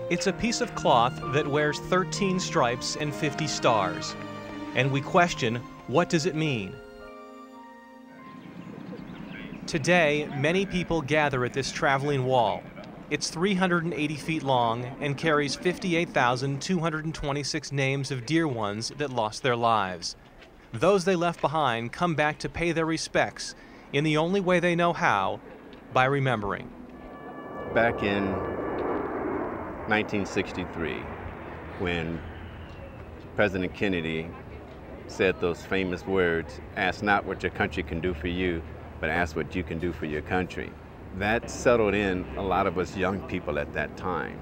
It's a piece of cloth that wears 13 stripes and 50 stars. And we question, what does it mean? Today, many people gather at this traveling wall. It's 380 feet long and carries 58,226 names of dear ones that lost their lives. Those they left behind come back to pay their respects in the only way they know how, by remembering. Back in 1963, when President Kennedy said those famous words, "Ask not what your country can do for you, but ask what you can do for your country." That settled in a lot of us young people at that time.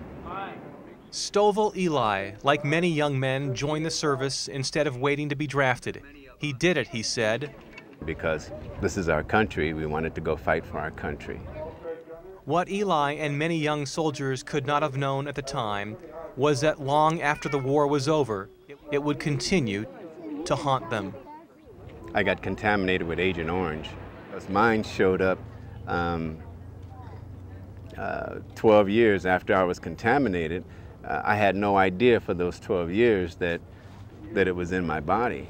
Stovall Eli, like many young men, joined the service instead of waiting to be drafted. He did it, he said, because this is our country. We wanted to go fight for our country. What Eli and many young soldiers could not have known at the time was that long after the war was over, it would continue to haunt them. I got contaminated with Agent Orange. As mine showed up 12 years after I was contaminated. I had no idea for those 12 years that it was in my body.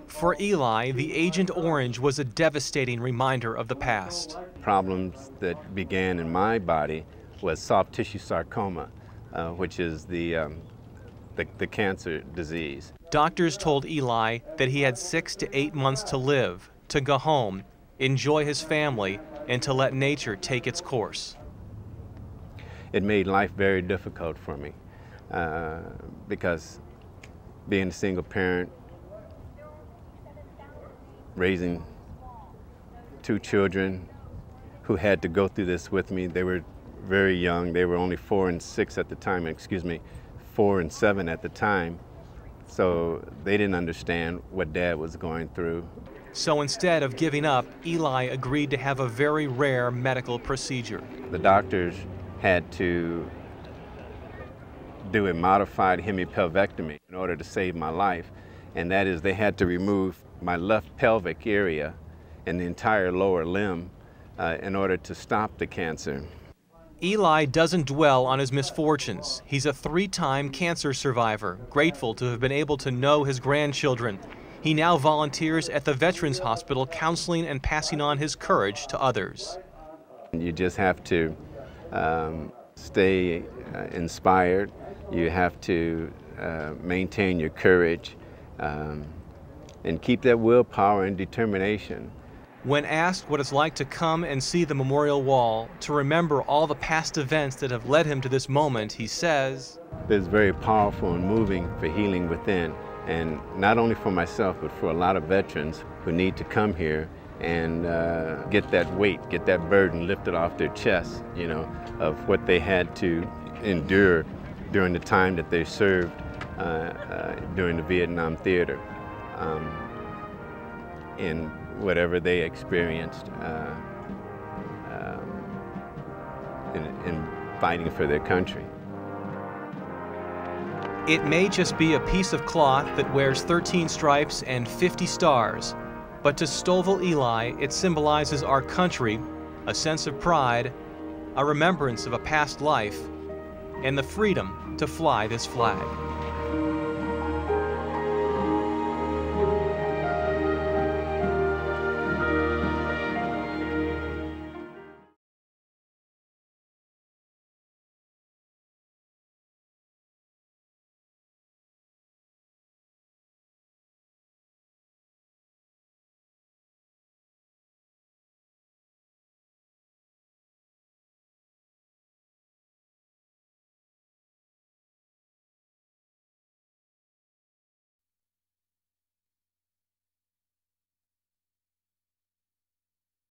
For Eli, the Agent Orange was a devastating reminder of the past. Problems that began in my body was soft tissue sarcoma, which is the cancer disease. Doctors told Eli that he had 6 to 8 months to live, to go home, enjoy his family, and to let nature take its course. It made life very difficult for me because being a single parent, raising 2 children who had to go through this with me. They were very young. They were only 4 and 6 at the time, 4 and 7 at the time. So they didn't understand what Dad was going through. So instead of giving up, Eli agreed to have a very rare medical procedure. The doctors had to do a modified hemipelvectomy in order to save my life. And that is, they had to remove my left pelvic area and the entire lower limb in order to stop the cancer. Eli doesn't dwell on his misfortunes. He's a 3-time cancer survivor, grateful to have been able to know his grandchildren. He now volunteers at the Veterans Hospital, counseling and passing on his courage to others. You just have to stay inspired. You have to maintain your courage and keep that willpower and determination. When asked what it's like to come and see the memorial wall, to remember all the past events that have led him to this moment, he says, "It's very powerful and moving for healing within, and not only for myself, but for a lot of veterans who need to come here and get that weight, get that burden lifted off their chests, you know, of what they had to endure during the time that they served during the Vietnam theater, in whatever they experienced in fighting for their country." It may just be a piece of cloth that wears 13 stripes and 50 stars, but to Stovall Eli, it symbolizes our country, a sense of pride, a remembrance of a past life, and the freedom to fly this flag.